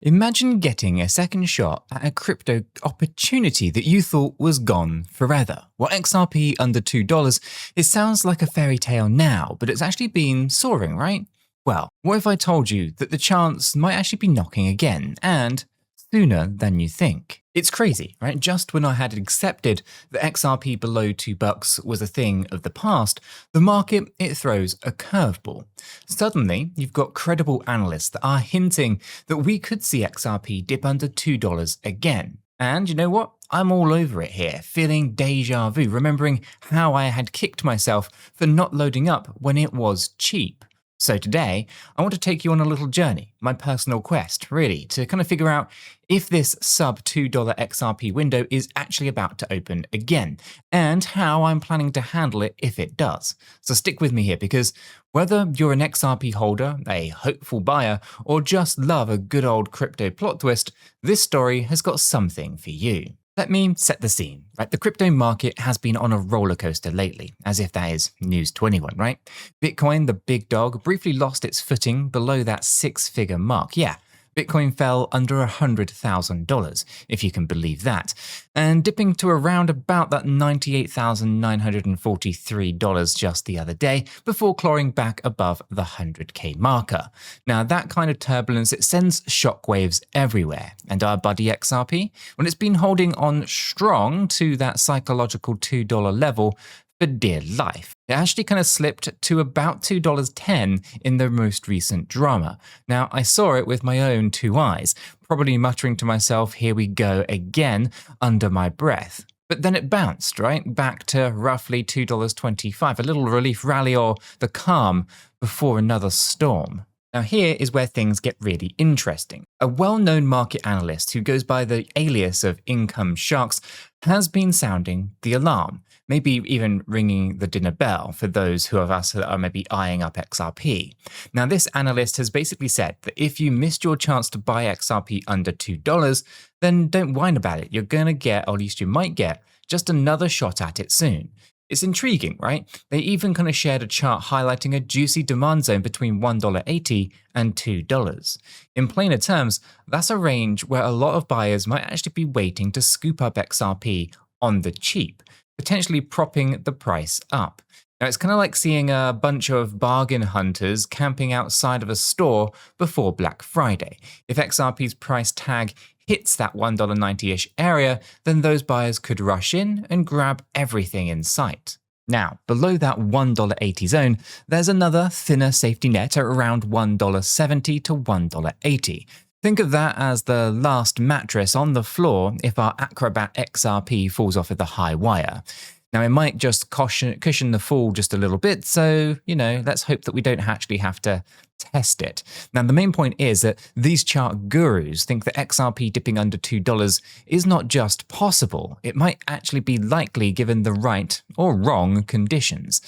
Imagine getting a second shot at a crypto opportunity that you thought was gone forever. Well, XRP under $2, it sounds like a fairy tale now, but it's actually been soaring, right? Well, what if I told you that the chance might actually be knocking again, and sooner than you think? It's crazy, right? Just when I had accepted that XRP below $2 was a thing of the past, the market, it throws a curveball. Suddenly, you've got credible analysts that are hinting that we could see XRP dip under $2 again. And you know what? I'm all over it here, feeling deja vu, remembering how I had kicked myself for not loading up when it was cheap. So today, I want to take you on a little journey, my personal quest, really, to kind of figure out if this sub $2 XRP window is actually about to open again, and how I'm planning to handle it if it does. So stick with me here, because whether you're an XRP holder, a hopeful buyer, or just love a good old crypto plot twist, this story has got something for you. Let me set the scene, right? The crypto market has been on a roller coaster lately, as if that is news to anyone, right? Bitcoin, the big dog, briefly lost its footing below that six-figure mark. Yeah, Bitcoin fell under $100,000, if you can believe that, and dipping to around about that $98,943 just the other day before clawing back above the 100K marker. Now, that kind of turbulence, it sends shockwaves everywhere, and our buddy XRP, when it's been holding on strong to that psychological $2 level for dear life. It actually kind of slipped to about $2.10 in the most recent drama. Now, I saw it with my own two eyes, probably muttering to myself, here we go again, under my breath. But then it bounced, right, back to roughly $2.25, a little relief rally or the calm before another storm. Now here is where things get really interesting. A well-known market analyst who goes by the alias of Income Sharks has been sounding the alarm, maybe even ringing the dinner bell for those of us that are maybe eyeing up XRP. Now this analyst has basically said that if you missed your chance to buy XRP under $2, then don't whine about it. You're going to get, or at least you might get, just another shot at it soon. It's intriguing, right? They even kind of shared a chart highlighting a juicy demand zone between $1.80 and $2. In plainer terms, that's a range where a lot of buyers might actually be waiting to scoop up XRP on the cheap, potentially propping the price up. Now, it's kind of like seeing a bunch of bargain hunters camping outside of a store before Black Friday. If XRP's price tag hits that $1.90-ish area, then those buyers could rush in and grab everything in sight. Now, below that $1.80 zone, there's another thinner safety net at around $1.70 to $1.80. Think of that as the last mattress on the floor if our Acrobat XRP falls off of the high wire. Now, it might just cushion the fall just a little bit, so, let's hope that we don't actually have to test it. Now, the main point is that these chart gurus think that XRP dipping under $2 is not just possible, it might actually be likely given the right or wrong conditions.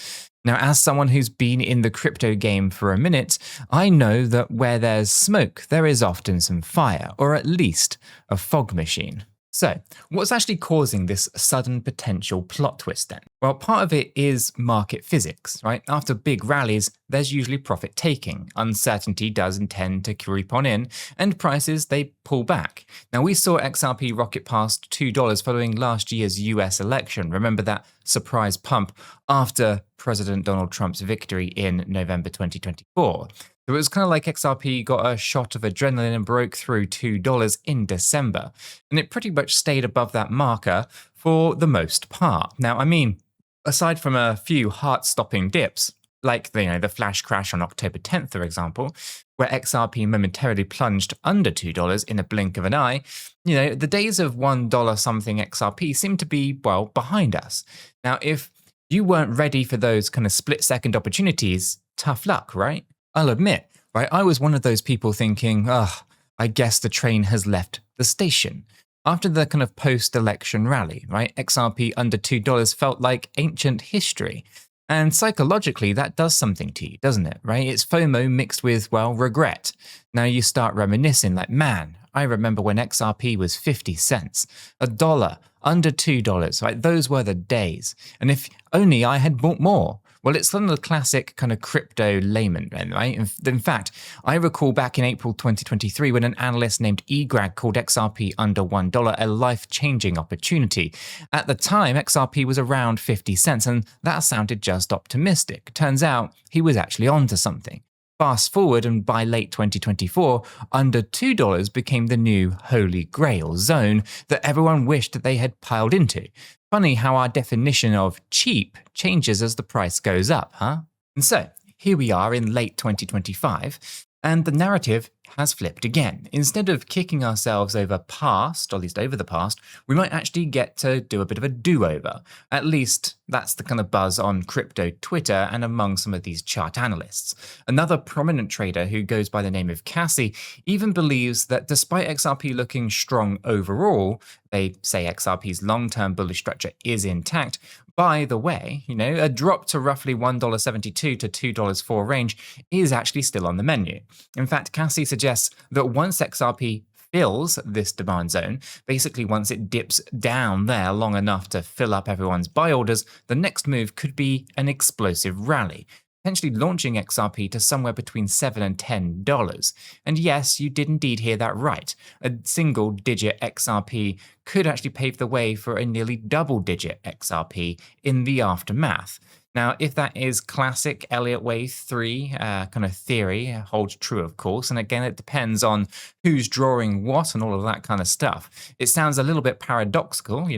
Now, as someone who's been in the crypto game for a minute, I know that where there's smoke, there is often some fire, or at least a fog machine. So, what's actually causing this sudden potential plot twist then? Well, part of it is market physics, right? After big rallies, there's usually profit taking. Uncertainty does intend to creep on in, and prices, they pull back. Now, we saw XRP rocket past $2 following last year's US election. Remember that surprise pump after President Donald Trump's victory in November 2024. It was kind of like XRP got a shot of adrenaline and broke through $2 in December, and it pretty much stayed above that marker for the most part. Now, I mean, aside from a few heart-stopping dips, like the flash crash on October 10th, for example, where XRP momentarily plunged under $2 in a blink of an eye, the days of $1 something XRP seem to be, well, behind us. Now, if you weren't ready for those kind of split-second opportunities, tough luck, right? I'll admit, right, I was one of those people thinking, I guess the train has left the station. After the kind of post-election rally, right, XRP under $2 felt like ancient history. And psychologically, that does something to you, doesn't it, right? It's FOMO mixed with, well, regret. Now you start reminiscing like, man, I remember when XRP was 50 cents, $1, under $2, right? Those were the days. And if only I had bought more. Well, it's kind of the classic kind of crypto layman, right? In fact, I recall back in April 2023 when an analyst named eGrag called XRP under $1 a life-changing opportunity. At the time, XRP was around 50 cents, and that sounded just optimistic. Turns out he was actually onto something. Fast forward, and by late 2024, under $2 became the new holy grail zone that everyone wished that they had piled into. Funny how our definition of cheap changes as the price goes up, huh? And so, here we are in late 2025, and the narrative has flipped again. Instead of kicking ourselves over past, or at least over the past, we might actually get to do a bit of a do-over. At least that's the kind of buzz on crypto Twitter and among some of these chart analysts. Another prominent trader who goes by the name of 𝗗𝗶𝘀𝗰𝗱 even believes that despite XRP looking strong overall, they say XRP's long-term bullish structure is intact. By the way, a drop to roughly $1.72 to $2.04 range is actually still on the menu. In fact, 𝗗𝗶𝘀𝗰𝗋 suggests that once XRP fills this demand zone, basically once it dips down there long enough to fill up everyone's buy orders, the next move could be an explosive rally, potentially launching XRP to somewhere between $7 and $10. And yes, you did indeed hear that right. A single-digit XRP could actually pave the way for a nearly double-digit XRP in the aftermath. Now, if that is classic Elliott Wave 3 kind of theory, holds true, of course, and again, it depends on who's drawing what and all of that kind of stuff. It sounds a little bit paradoxical,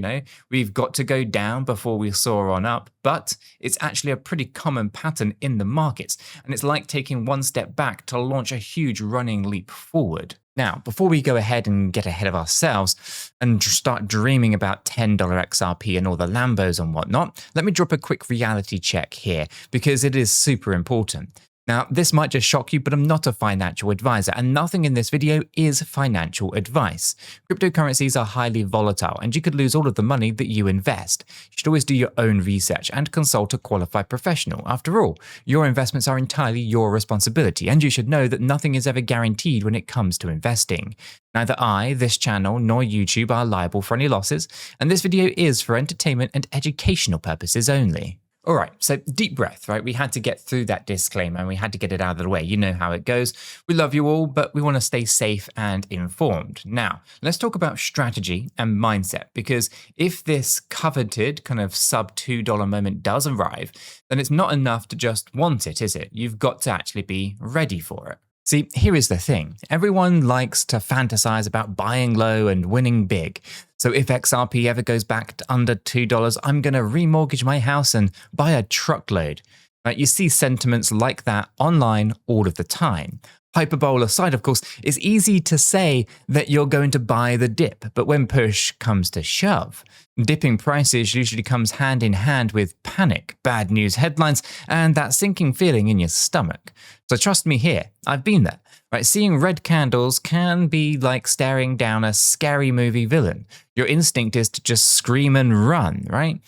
we've got to go down before we soar on up, but it's actually a pretty common pattern in the markets, and it's like taking one step back to launch a huge running leap forward. Now, before we go ahead and get ahead of ourselves and start dreaming about $10 XRP and all the Lambos and whatnot, let me drop a quick reality check here because it is super important. Now, this might just shock you, but I'm not a financial advisor, and nothing in this video is financial advice. Cryptocurrencies are highly volatile, and you could lose all of the money that you invest. You should always do your own research and consult a qualified professional. After all, your investments are entirely your responsibility, and you should know that nothing is ever guaranteed when it comes to investing. Neither I, this channel, nor YouTube are liable for any losses, and this video is for entertainment and educational purposes only. All right, so deep breath, right? We had to get through that disclaimer and we had to get it out of the way. You know how it goes. We love you all, but we want to stay safe and informed. Now, let's talk about strategy and mindset, because if this coveted kind of sub $2 moment does arrive, then it's not enough to just want it, is it? You've got to actually be ready for it. See, here is the thing. Everyone likes to fantasize about buying low and winning big. So if XRP ever goes back to under $2, I'm going to remortgage my house and buy a truckload. Right? You see sentiments like that online all of the time. Hyperbole aside, of course, it's easy to say that you're going to buy the dip, but when push comes to shove, dipping prices usually comes hand in hand with panic, bad news headlines, and that sinking feeling in your stomach. So trust me here, I've been there. Right? Seeing red candles can be like staring down a scary movie villain. Your instinct is to just scream and run, right?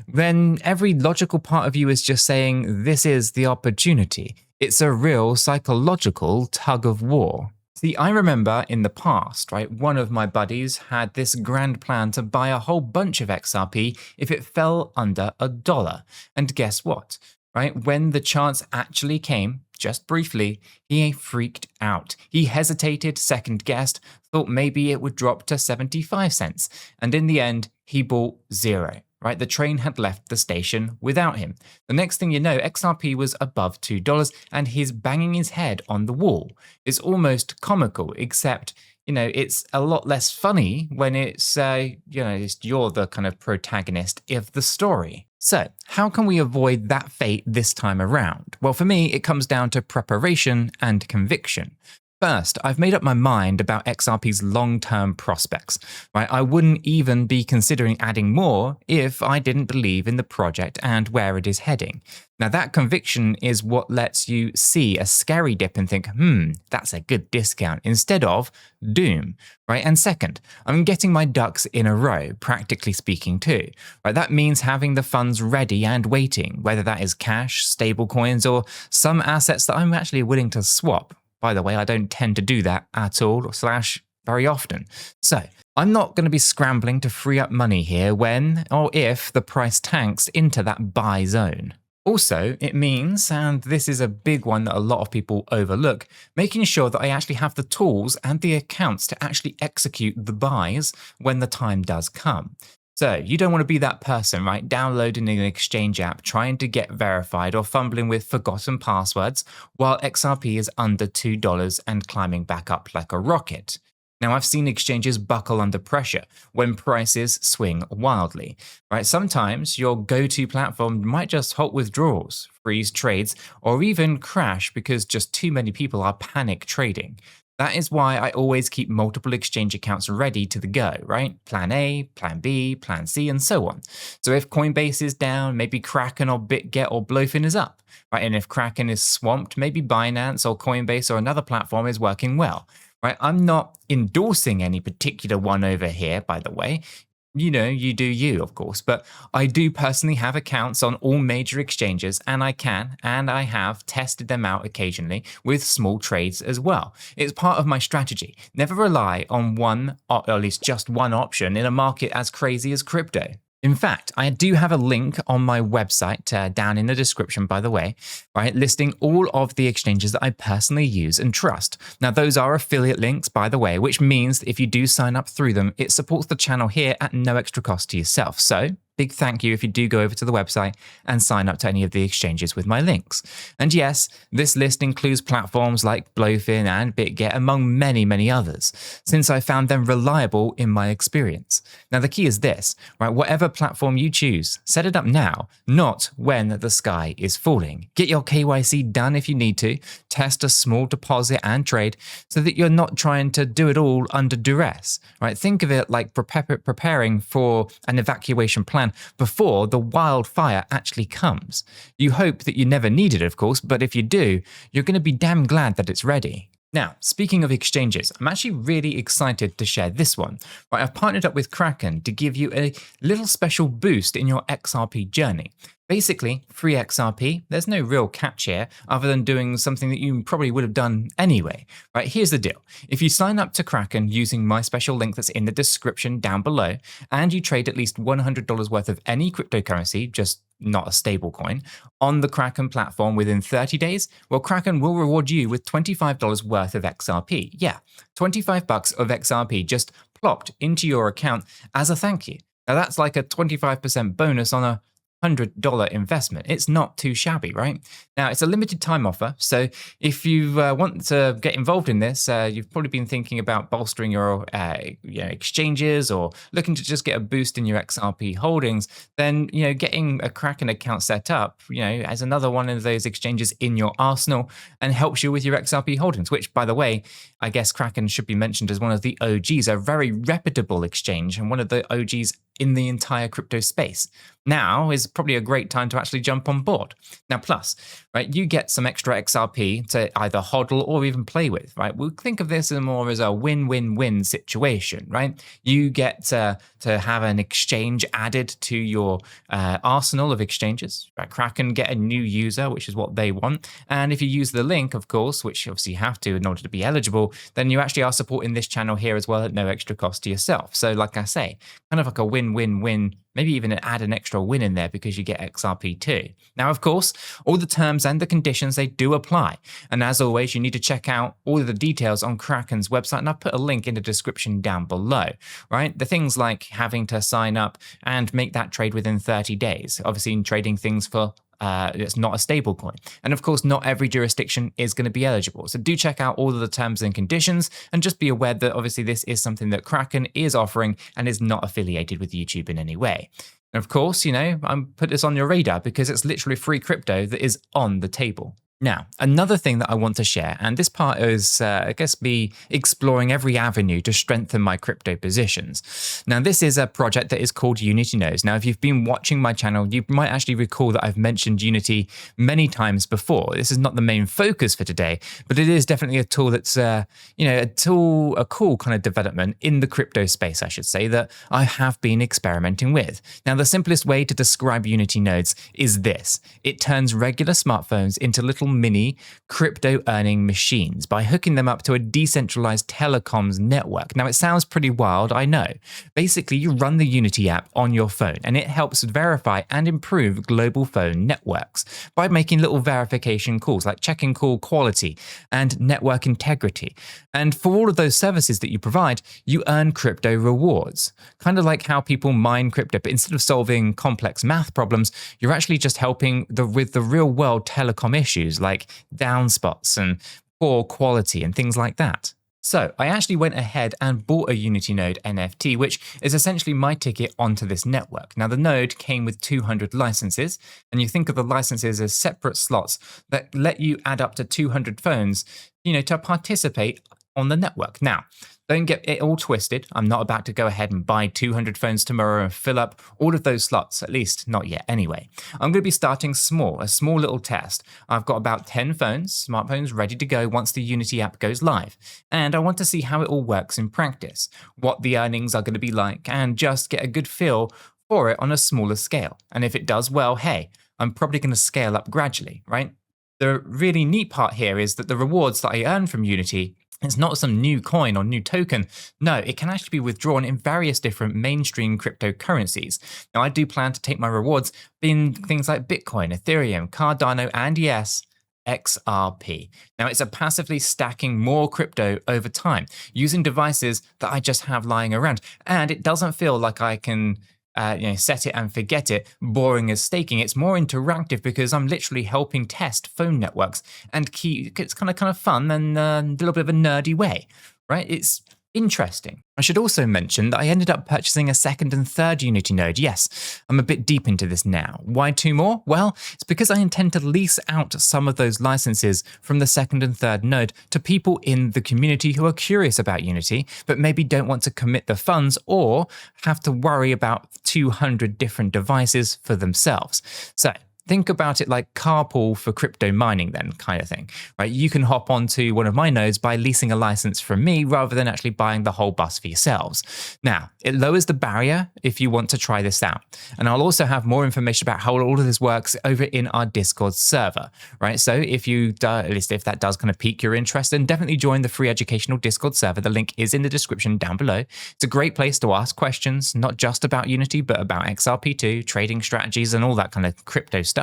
Then every logical part of you is just saying, this is the opportunity. It's a real psychological tug of war. See, I remember in the past, right, one of my buddies had this grand plan to buy a whole bunch of XRP if it fell under $1. And guess what? Right, when the chance actually came, just briefly, he freaked out. He hesitated, second-guessed, thought maybe it would drop to 75 cents. And in the end, he bought zero. Right, the train had left the station without him. The next thing you know, XRP was above $2 and he's banging his head on the wall. It's almost comical, except, it's a lot less funny when it's, you're the kind of protagonist of the story. So, how can we avoid that fate this time around? Well, for me, it comes down to preparation and conviction. First, I've made up my mind about XRP's long-term prospects. Right? I wouldn't even be considering adding more if I didn't believe in the project and where it is heading. Now, that conviction is what lets you see a scary dip and think, that's a good discount, instead of doom. Right? And second, I'm getting my ducks in a row, practically speaking too. Right? That means having the funds ready and waiting, whether that is cash, stablecoins, or some assets that I'm actually willing to swap. By the way, I don't tend to do that at all, / very often. So, I'm not going to be scrambling to free up money here when or if the price tanks into that buy zone. Also, it means, and this is a big one that a lot of people overlook, making sure that I actually have the tools and the accounts to actually execute the buys when the time does come. So, you don't want to be that person, right? Downloading an exchange app, trying to get verified, or fumbling with forgotten passwords while XRP is under $2 and climbing back up like a rocket. Now, I've seen exchanges buckle under pressure when prices swing wildly, right? Sometimes your go-to platform might just halt withdrawals, freeze trades, or even crash because just too many people are panic trading. That is why I always keep multiple exchange accounts ready to the go, right? Plan A, Plan B, Plan C, and so on. So if Coinbase is down, maybe Kraken or BitGet or 𝗗𝗀𝘀𝗰𝗍 is up, right? And if Kraken is swamped, maybe Binance or Coinbase or another platform is working well. Right, I'm not endorsing any particular one over here, by the way. You do you, of course, but I do personally have accounts on all major exchanges, and I have tested them out occasionally with small trades as well. It's part of my strategy. Never rely on one, or at least just one option in a market as crazy as crypto. In fact, I do have a link on my website down in the description, by the way, right, listing all of the exchanges that I personally use and trust. Now, those are affiliate links, by the way, which means that if you do sign up through them, it supports the channel here at no extra cost to yourself. So, big thank you if you do go over to the website and sign up to any of the exchanges with my links. And yes, this list includes platforms like 𝗗𝗀𝘀𝗰𝗍 and BitGet, among many, many others, since I found them reliable in my experience. Now, the key is this, right? Whatever platform you choose, set it up now, not when the sky is falling. Get your KYC done if you need to, test a small deposit and trade so that you're not trying to do it all under duress, right? Think of it like preparing for an evacuation plan before the wildfire actually comes. You hope that you never need it, of course, but if you do, you're going to be damn glad that it's ready. Now, speaking of exchanges, I'm actually really excited to share this one. Right, I've partnered up with Kraken to give you a little special boost in your XRP journey. Basically, free XRP, there's no real catch here other than doing something that you probably would have done anyway. Right, here's the deal. If you sign up to Kraken using my special link that's in the description down below, and you trade at least $100 worth of any cryptocurrency, just not a stable coin, on the Kraken platform within 30 days, well, Kraken will reward you with $25 worth of XRP. Yeah, $25 of XRP just plopped into your account as a thank you. Now, that's like a 25% bonus on a $100 investment. It's not too shabby, right? Now, it's a limited time offer, so if you want to get involved in this, you've probably been thinking about bolstering your exchanges or looking to just get a boost in your XRP holdings, then getting a Kraken account set up, as another one of those exchanges in your arsenal and helps you with your XRP holdings, which, by the way, I guess Kraken should be mentioned as one of the OGs, a very reputable exchange and one of the OGs in the entire crypto space. Now is probably a great time to actually jump on board. Now, plus, right, you get some extra XRP to either hodl or even play with, right? We'll think of this more as a win-win-win situation, right? You get to have an exchange added to your arsenal of exchanges. Right? Kraken get a new user, which is what they want. And if you use the link, of course, which obviously you have to in order to be eligible, then you actually are supporting this channel here as well at no extra cost to yourself. So like I say, kind of like a win-win-win, maybe even add an extra win in there because you get XRP too. Now, of course, all the terms and the conditions, they do apply. And as always, you need to check out all of the details on Kraken's website, and I've put a link in the description down below, right? The things like having to sign up and make that trade within 30 days, obviously in trading things for it's not a stable coin. And of course, not every jurisdiction is going to be eligible. So do check out all of the terms and conditions and just be aware that obviously this is something that Kraken is offering and is not affiliated with YouTube in any way. And of course, I'm put this on your radar because it's literally free crypto that is on the table. Now, another thing that I want to share, and this part is, me exploring every avenue to strengthen my crypto positions. Now, this is a project that is called Unity Nodes. Now, if you've been watching my channel, you might actually recall that I've mentioned Unity many times before. This is not the main focus for today, but it is definitely a tool that's, a cool kind of development in the crypto space, I should say, that I have been experimenting with. Now, the simplest way to describe Unity Nodes is this. It turns regular smartphones into little mini crypto earning machines by hooking them up to a decentralized telecoms network. Now, it sounds pretty wild, I know. Basically, you run the Unity app on your phone, and it helps verify and improve global phone networks by making little verification calls, like checking call quality and network integrity. And for all of those services that you provide, you earn crypto rewards. Kind of like how people mine crypto, but instead of solving complex math problems, you're actually just helping with the real world telecom issues like downspots and poor quality and things like that. So I actually went ahead and bought a Unity node NFT, which is essentially my ticket onto this network. Now, the node came with 200 licenses, and you think of the licenses as separate slots that let you add up to 200 phones, to participate on the network. Now, don't get it all twisted. I'm not about to go ahead and buy 200 phones tomorrow and fill up all of those slots, at least not yet anyway. I'm going to be starting small, a small little test. I've got about 10 phones, smartphones ready to go once the Unity app goes live. And I want to see how it all works in practice, what the earnings are going to be like, and just get a good feel for it on a smaller scale. And if it does well, hey, I'm probably going to scale up gradually, right? The really neat part here is that the rewards that I earn from Unity, it's not some new coin or new token. No, it can actually be withdrawn in various different mainstream cryptocurrencies. Now, I do plan to take my rewards in things like Bitcoin, Ethereum, Cardano, and yes, XRP. Now, it's a passively stacking more crypto over time using devices that I just have lying around. And it doesn't feel like I can set it and forget it, boring as staking. It's more interactive because I'm literally helping test phone networks and it's kind of fun and a little bit of a nerdy way, right? It's interesting. I should also mention that I ended up purchasing a second and third Unity node. Yes, I'm a bit deep into this now. Why 2 more? Well, it's because I intend to lease out some of those licenses from the second and third node to people in the community who are curious about Unity, but maybe don't want to commit the funds or have to worry about 200 different devices for themselves. So think about it like carpool for crypto mining then, kind of thing, right? You can hop onto one of my nodes by leasing a license from me rather than actually buying the whole bus for yourselves. Now, it lowers the barrier if you want to try this out. And I'll also have more information about how all of this works over in our Discord server, right? So if at least if that does kind of pique your interest, then definitely join the free educational Discord server. The link is in the description down below. It's a great place to ask questions, not just about Unity, but about XRP too, trading strategies and all that kind of crypto stuff.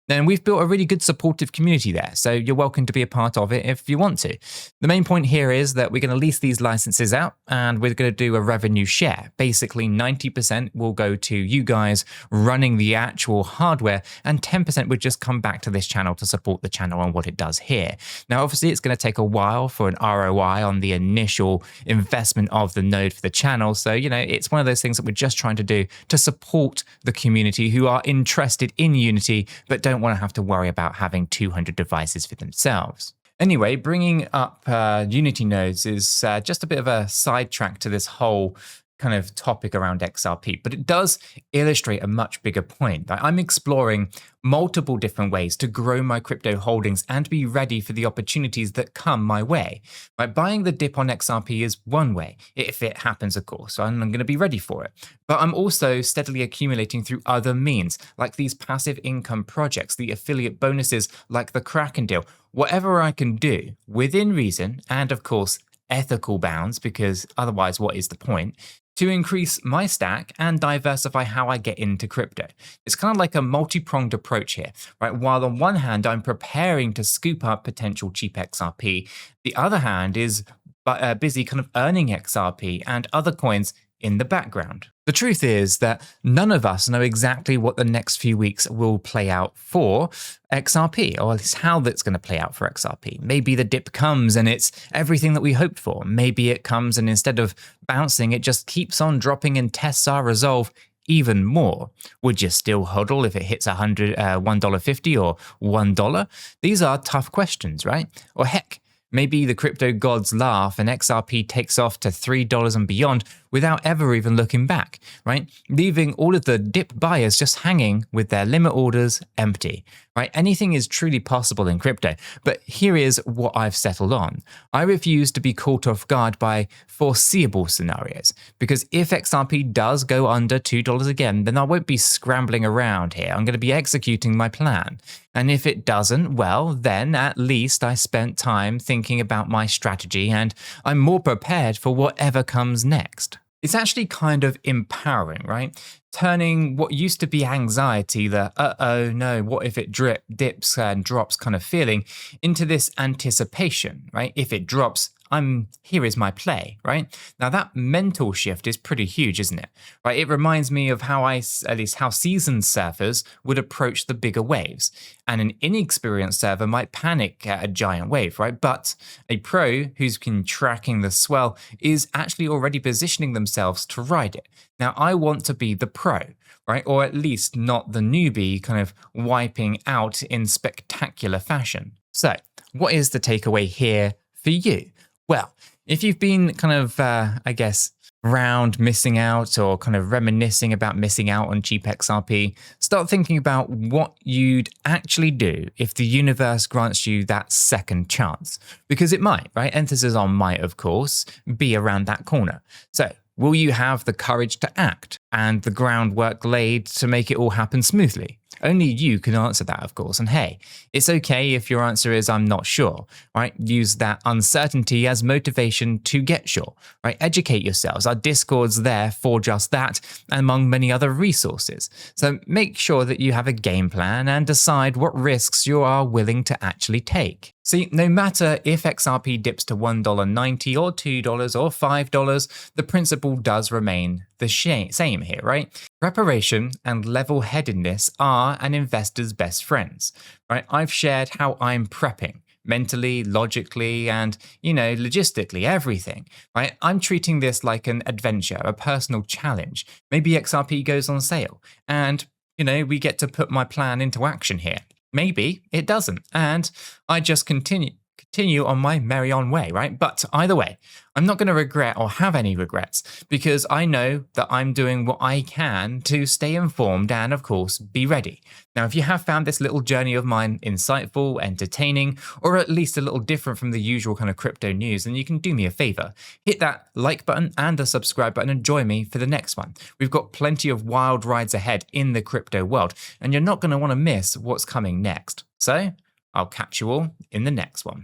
And we've built a really good supportive community there, so you're welcome to be a part of it if you want to. The main point here is that we're going to lease these licenses out and we're going to do a revenue share. Basically, 90% will go to you guys running the actual hardware and 10% would just come back to this channel to support the channel and what it does here. Now, obviously, it's going to take a while for an ROI on the initial investment of the node for the channel. So, it's one of those things that we're just trying to do to support the community who are interested in Unity, but don't want to have to worry about having 200 devices for themselves. Anyway, bringing up Unity nodes is just a bit of a sidetrack to this whole kind of topic around XRP, but it does illustrate a much bigger point. I'm exploring multiple different ways to grow my crypto holdings and be ready for the opportunities that come my way. Buying the dip on XRP is one way, if it happens, of course, so I'm going to be ready for it. But I'm also steadily accumulating through other means, like these passive income projects, the affiliate bonuses like the Kraken deal, whatever I can do within reason and, of course, ethical bounds, because otherwise what is the point, to increase my stack and diversify how I get into crypto. It's kind of like a multi-pronged approach here, right? While on one hand, I'm preparing to scoop up potential cheap XRP, the other hand is busy kind of earning XRP and other coins in the background. The truth is that none of us know exactly what the next few weeks will play out for XRP, or at least how that's going to play out for XRP. Maybe the dip comes and it's everything that we hoped for. Maybe it comes and instead of bouncing, it just keeps on dropping and tests our resolve even more. Would you still hodl if it hits $1.50 or $1? These are tough questions, right? Or heck, maybe the crypto gods laugh and XRP takes off to $3 and beyond, without ever even looking back, right? Leaving all of the dip buyers just hanging with their limit orders empty, right? Anything is truly possible in crypto, but here is what I've settled on. I refuse to be caught off guard by foreseeable scenarios, because if XRP does go under $2 again, then I won't be scrambling around here. I'm going to be executing my plan. And if it doesn't, well, then at least I spent time thinking about my strategy and I'm more prepared for whatever comes next. It's actually kind of empowering, right? Turning what used to be anxiety, the uh-oh, no, what if it dips and drops kind of feeling, into this anticipation, right? If it drops, here is my play, right? Now that mental shift is pretty huge, isn't it? Right? It reminds me of how how seasoned surfers would approach the bigger waves. And an inexperienced surfer might panic at a giant wave, right? But a pro who's been tracking the swell is actually already positioning themselves to ride it. Now I want to be the pro, right? Or at least not the newbie kind of wiping out in spectacular fashion. So what is the takeaway here for you? Well, if you've been kind of, around missing out or kind of reminiscing about missing out on cheap XRP, start thinking about what you'd actually do if the universe grants you that second chance. Because it might, right? Emphasis on might, of course, be around that corner. So will you have the courage to act and the groundwork laid to make it all happen smoothly? Only you can answer that, of course. And hey, it's okay if your answer is I'm not sure, right? Use that uncertainty as motivation to get sure, right? Educate yourselves. Our Discord's there for just that, among many other resources. So make sure that you have a game plan and decide what risks you are willing to actually take. See, no matter if XRP dips to $1.90 or $2 or $5, the principle does remain the same here, right? Preparation and level-headedness are an investor's best friends, right? I've shared how I'm prepping mentally, logically, and, logistically, everything, right? I'm treating this like an adventure, a personal challenge. Maybe XRP goes on sale and, we get to put my plan into action here. Maybe it doesn't, and I just continue on my merry on way, right? But either way, I'm not going to regret or have any regrets because I know that I'm doing what I can to stay informed and, of course, be ready. Now, if you have found this little journey of mine insightful, entertaining, or at least a little different from the usual kind of crypto news, then you can do me a favor. Hit that like button and the subscribe button and join me for the next one. We've got plenty of wild rides ahead in the crypto world, and you're not going to want to miss what's coming next. So I'll catch you all in the next one.